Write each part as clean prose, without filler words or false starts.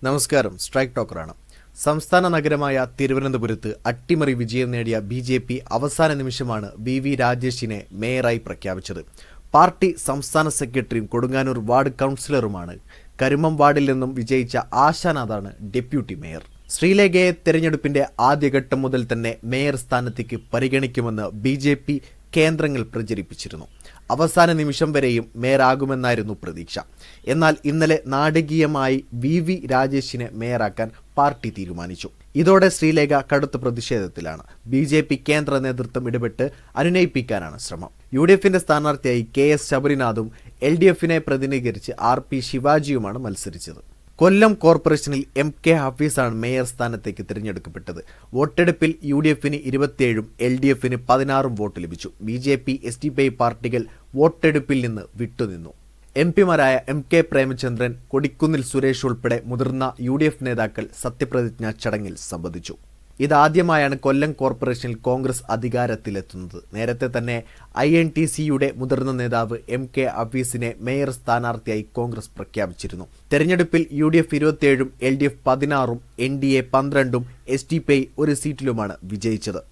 നമസ്കാരം. സ്ട്രൈക്ക് ടോക്കറാണ്. സംസ്ഥാന നഗരമായ തിരുവനന്തപുരത്ത് അട്ടിമറി വിജയം നേടിയ ബി.ജെ.പി. അവസാന നിമിഷമാണ് വി രാജേഷിനെ മേയറായി പ്രഖ്യാപിച്ചത്. പാർട്ടി സംസ്ഥാന സെക്രട്ടറിയും കൊടുങ്ങാനൂർ വാർഡ് കൗൺസിലറുമാണ്. കരുമം വാർഡിൽ നിന്നും വിജയിച്ച ആശാനാഥാണ് ഡെപ്യൂട്ടി മേയർ. ശ്രീലേഖയെ തെരഞ്ഞെടുപ്പിന്റെ ആദ്യഘട്ടം മുതൽ തന്നെ മേയർ സ്ഥാനത്തേക്ക് പരിഗണിക്കുമെന്ന് ബി.ജെ.പി. കേന്ദ്രങ്ങൾ പ്രചരിപ്പിച്ചിരുന്നു. അവസാന നിമിഷം വരെയും മേയറാകുമെന്നായിരുന്നു പ്രതീക്ഷ. എന്നാൽ ഇന്നലെ നാടകീയമായി വി രാജേഷിനെ മേയറാക്കാൻ പാർട്ടി തീരുമാനിച്ചു. ഇതോടെ ശ്രീലേഖ കടുത്ത പ്രതിഷേധത്തിലാണ്. ബി.ജെ.പി. കേന്ദ്ര നേതൃത്വം ഇടപെട്ട് അനുനയിപ്പിക്കാനാണ് ശ്രമം. യു.ഡി.എഫിന്റെ സ്ഥാനാർത്ഥിയായി കെ.എസ്. ശബരിനാഥും എൽ.ഡി.എഫിനെ പ്രതിനിധീകരിച്ച് ആർ.പി. ശിവാജിയുമാണ് മത്സരിച്ചത്. കൊല്ലം കോർപ്പറേഷനിൽ എം.കെ. ഹഫീസാണ് മേയർ സ്ഥാനത്തേക്ക് തിരഞ്ഞെടുക്കപ്പെട്ടത്. വോട്ടെടുപ്പിൽ യു.ഡി.എഫിന് 27ഉം എൽ.ഡി.എഫിന് 16ഉം വോട്ട് ലഭിച്ചു. ബി.ജെ.പി. എസ്.ഡി.പി.ഐ. പാർട്ടികൾ വോട്ടെടുപ്പിൽ നിന്ന് വിട്ടുനിന്നു. എം.പിമാരായ എം.കെ. പ്രേമചന്ദ്രൻ, കൊടിക്കുന്നിൽ സുരേഷ് ഉൾപ്പെടെ മുതിർന്ന യു.ഡി.എഫ് നേതാക്കൾ സത്യപ്രതിജ്ഞാ ചടങ്ങിൽ സംബന്ധിച്ചു. ഇതാദ്യമായാണ് കൊല്ലം കോർപ്പറേഷനിൽ കോൺഗ്രസ് അധികാരത്തിലെത്തുന്നത്. നേരത്തെ തന്നെ INTC-യുടെ മുതിർന്ന നേതാവ് എം.കെ. ഹഫീസിനെ മേയർ സ്ഥാനാർത്ഥിയായി കോൺഗ്രസ് പ്രഖ്യാപിച്ചിരുന്നു. തെരഞ്ഞെടുപ്പിൽ യു.ഡി.എഫ് 27ഉം എൽ.ഡി.എഫ് 16ഉം എൻ.ഡി.എ 12ഉം എസ്.ഡി.പി.ഐ 1 സീറ്റിലുമാണ് വിജയിച്ചത്.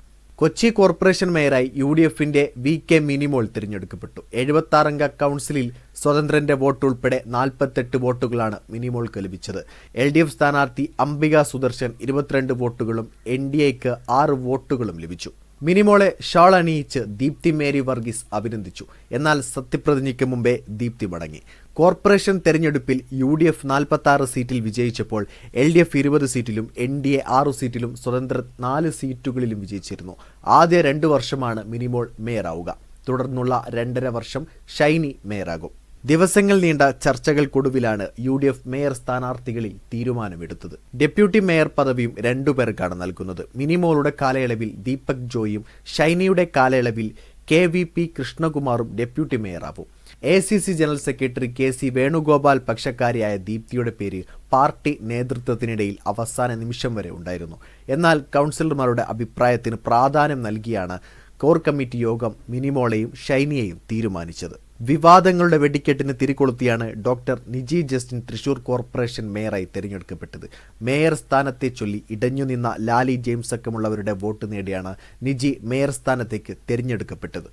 കൊച്ചി കോർപ്പറേഷൻ മേയറായി യു.ഡി.എഫിന്റെ വി.കെ. മിനിമോൾ തിരഞ്ഞെടുക്കപ്പെട്ടു. 76-അംഗ കൗൺസിലിൽ സ്വതന്ത്രന്റെ വോട്ട് ഉൾപ്പെടെ 48 വോട്ടുകളാണ് മിനിമോൾക്ക് ലഭിച്ചത്. എൽ.ഡി.എഫ് സ്ഥാനാർത്ഥി അംബിക സുദർശൻ 22 വോട്ടുകളും എൻ.ഡി.എക്ക് 6 വോട്ടുകളും ലഭിച്ചു. മിനിമോളെ ഷാൾ അണിയിച്ച് ദീപ്തി മേരി വർഗീസ് അഭിനന്ദിച്ചു. എന്നാൽ സത്യപ്രതിജ്ഞയ്ക്ക് മുമ്പേ ദീപ്തി മടങ്ങി. കോർപ്പറേഷൻ തെരഞ്ഞെടുപ്പിൽ യു.ഡി.എഫ് 46 സീറ്റിൽ വിജയിച്ചപ്പോൾ എൽ.ഡി.എഫ് 20 സീറ്റിലും എൻ.ഡി.എ 6 സീറ്റിലും സ്വതന്ത്രർ 4 സീറ്റുകളിലും വിജയിച്ചിരുന്നു. ആദ്യ 2 വർഷമാണ് മിനിമോൾ മേയറാവുക. തുടർന്നുള്ള 2.5 വർഷം ഷൈനി മേയറാകും. ദിവസങ്ങൾ നീണ്ട ചർച്ചകൾക്കൊടുവിലാണ് യു.ഡി.എഫ് മേയർ സ്ഥാനാർത്ഥികളിൽ തീരുമാനമെടുത്തത്. ഡെപ്യൂട്ടി മേയർ പദവിയും 2 പേർക്കാണ് നൽകുന്നത്. മിനിമോളുടെ കാലയളവിൽ ദീപക് ജോയിയും ഷൈനിയുടെ കാലയളവിൽ KVP കൃഷ്ണകുമാറും ഡെപ്യൂട്ടി മേയറാവും. ACC general secretary KC Venugopal പക്ഷക്കാരിയായ ദീപ്തിയുടെ പേര് പാർട്ടി നേതൃത്വത്തിനിടയിൽ അവസാന നിമിഷം വരെ ഉണ്ടായിരുന്നു. എന്നാൽ കൗൺസിലർമാരുടെ അഭിപ്രായത്തിന് പ്രാധാന്യം നൽകിയാണ് കോർ കമ്മിറ്റി യോഗം മിനിമോളെയും ഷൈനിയെയും തീരുമാനിച്ചത്. വിവാദങ്ങളുടെ വെടിക്കെട്ടിന് തിരികൊളുത്തിയാണ് ഡോക്ടർ നിജി ജസ്റ്റിൻ തൃശൂർ കോർപ്പറേഷൻ മേയറായി തിരഞ്ഞെടുക്കപ്പെട്ടത്. മേയർ സ്ഥാനത്തെ ചൊല്ലി ഇടഞ്ഞുനിന്ന ലാലി ജെയിംസ് അടക്കമുള്ളവരുടെ വോട്ട് നേടിയാണ് നിജി മേയർ സ്ഥാനത്തേക്ക് തിരഞ്ഞെടുക്കപ്പെട്ടത്.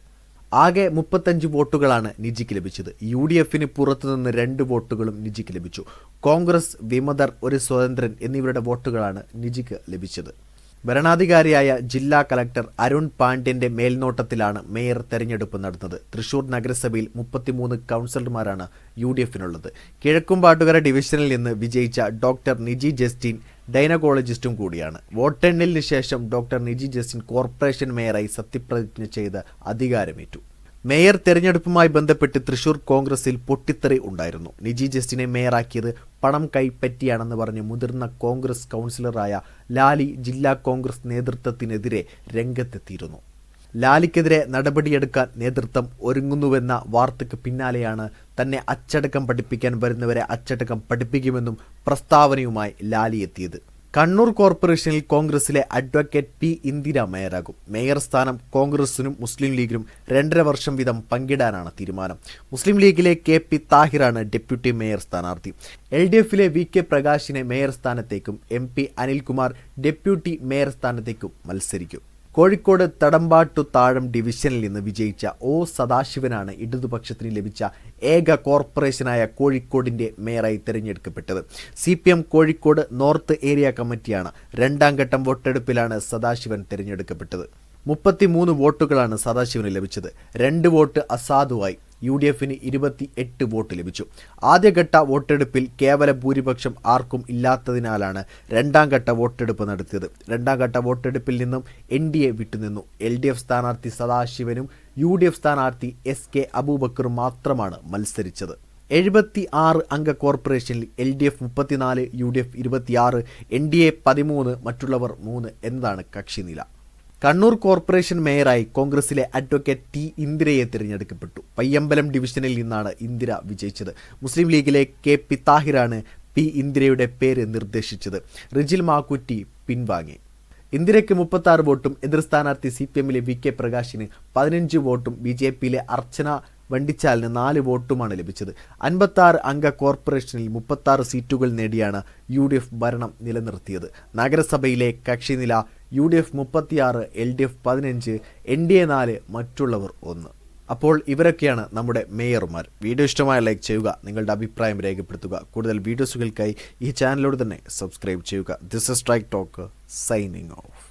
ആകെ 35 വോട്ടുകളാണ് നിജിക്ക് ലഭിച്ചത്. യു.ഡി.എഫിന് പുറത്തുനിന്ന് 2 വോട്ടുകളും നിജിക്ക് ലഭിച്ചു. കോൺഗ്രസ്, വിമതർ, ഒരു സ്വതന്ത്രൻ എന്നിവരുടെ വോട്ടുകളാണ് നിജിക്ക് ലഭിച്ചത്. ഭരണാധികാരിയായ ജില്ലാ കളക്ടർ അരുൺ പാണ്ഡ്യന്റെ മേൽനോട്ടത്തിലാണ് മേയർ തെരഞ്ഞെടുപ്പ് നടന്നത്. തൃശൂർ നഗരസഭയിൽ 33 കൗൺസിലർമാരാണ് യു.ഡി.എഫിനുള്ളത്. കിഴക്കുംപാട്ടുകര ഡിവിഷനിൽ നിന്ന് വിജയിച്ച ഡോക്ടർ നിജി ജസ്റ്റിൻ ഡൈനക്കോളജിസ്റ്റും കൂടിയാണ്. വോട്ടെണ്ണലിന് ശേഷം ഡോക്ടർ നിജി ജസ്റ്റിൻ കോർപ്പറേഷൻ മേയറായി സത്യപ്രതിജ്ഞ ചെയ്ത് അധികാരമേറ്റു. മേയർ തെരഞ്ഞെടുപ്പുമായി ബന്ധപ്പെട്ട് തൃശൂർ കോൺഗ്രസിൽ പൊട്ടിത്തെറി ഉണ്ടായിരുന്നു. നിജി ജസ്റ്റിനെ മേയറാക്കിയത് പണം കൈപ്പറ്റിയാണെന്ന് പറഞ്ഞ് മുതിർന്ന കോൺഗ്രസ് കൗൺസിലറായ ലാലി ജില്ലാ കോൺഗ്രസ് നേതൃത്വത്തിനെതിരെ രംഗത്തെത്തിയിരുന്നു. ലാലിക്കെതിരെ നടപടിയെടുക്കാൻ നേതൃത്വം ഒരുങ്ങുന്നുവെന്ന വാർത്തയ്ക്ക് പിന്നാലെയാണ് തന്നെ അച്ചടക്കം പഠിപ്പിക്കാൻ വരുന്നവരെ അച്ചടക്കം പഠിപ്പിക്കുമെന്നും പ്രസ്താവനയുമായി ലാലി എത്തിയത്. കണ്ണൂർ കോർപ്പറേഷനിൽ കോൺഗ്രസിലെ അഡ്വക്കേറ്റ് പി ഇന്ദിര മേയറാകും. മേയർ സ്ഥാനം കോൺഗ്രസിനും മുസ്ലിം ലീഗിനും 2.5 വർഷം വീതം പങ്കിടാനാണ് തീരുമാനം. മുസ്ലിം ലീഗിലെ KP താഹിറാണ് ഡെപ്യൂട്ടി മേയർ സ്ഥാനാർത്ഥി. LDF-ലെ VK പ്രകാശിനെ മേയർ സ്ഥാനത്തേക്കും MP അനിൽകുമാർ ഡെപ്യൂട്ടി മേയർ സ്ഥാനത്തേക്കും മത്സരിക്കും. കോഴിക്കോട് തടമ്പാട്ടു താഴം ഡിവിഷനിൽ നിന്ന് വിജയിച്ച O സദാശിവനാണ് ഇടതുപക്ഷത്തിന് ലഭിച്ച ഏക കോർപ്പറേഷനായ കോഴിക്കോടിന്റെ മേയറായി തിരഞ്ഞെടുക്കപ്പെട്ടത്. CPM കോഴിക്കോട് നോർത്ത് ഏരിയ കമ്മിറ്റിയാണ്. 2ാം ഘട്ടം വോട്ടെടുപ്പിലാണ് സദാശിവൻ തിരഞ്ഞെടുക്കപ്പെട്ടത്. 33 വോട്ടുകളാണ് സദാശിവന് ലഭിച്ചത്. 2 വോട്ട് അസാധുവായി. യു.ഡി.എഫിന് 28 വോട്ട് ലഭിച്ചു. ആദ്യഘട്ട വോട്ടെടുപ്പിൽ കേവല ഭൂരിപക്ഷം ആർക്കും ഇല്ലാത്തതിനാലാണ് 2ാം ഘട്ട വോട്ടെടുപ്പ് നടത്തിയത്. 2ാം ഘട്ട വോട്ടെടുപ്പിൽ നിന്നും NDA വിട്ടുനിന്നു. LDF സ്ഥാനാർത്ഥി സദാശിവനും UDF സ്ഥാനാർത്ഥി SK അബൂബക്കറും മാത്രമാണ് മത്സരിച്ചത്. 76 അംഗ കോർപ്പറേഷനിൽ LDF 34, UDF 26, NDA 13, മറ്റുള്ളവർ 3 എന്നതാണ് കക്ഷിനില. കണ്ണൂർ കോർപ്പറേഷൻ മേയറായി കോൺഗ്രസിലെ അഡ്വക്കേറ്റ് T ഇന്ദിരയെ തിരഞ്ഞെടുക്കപ്പെട്ടു. പയ്യമ്പലം ഡിവിഷനിൽ നിന്നാണ് ഇന്ദിര വിജയിച്ചത്. മുസ്ലിം ലീഗിലെ KP താഹിറാണ് P ഇന്ദിരയുടെ പേര് നിർദ്ദേശിച്ചത്. റിജിൽ മാക്കുറ്റി പിൻവാങ്ങി. ഇന്ദിരയ്ക്ക് 36 വോട്ടും എതിർ സ്ഥാനാർത്ഥി CPM-ലെ VK പ്രകാശിന് 15 വോട്ടും BJP-യിലെ അർച്ചന വണ്ടിച്ചാലിന് 4 വോട്ടുമാണ് ലഭിച്ചത്. 56 അംഗ കോർപ്പറേഷനിൽ 36 സീറ്റുകൾ നേടിയാണ് UDF ഭരണം നിലനിർത്തിയത്. നഗരസഭയിലെ കക്ഷിനില UDF 36, LDF 15, NDA 4, മറ്റുള്ളവർ 1. അപ്പോൾ ഇവരൊക്കെയാണ് നമ്മുടെ മേയർമാർ. വീഡിയോ ഇഷ്ടമായ ലൈക്ക് ചെയ്യുക, നിങ്ങളുടെ അഭിപ്രായം രേഖപ്പെടുത്തുക. കൂടുതൽ വീഡിയോസുകൾക്കായി ഈ ചാനലോട് തന്നെ സബ്സ്ക്രൈബ് ചെയ്യുക. This is strike talk signing off.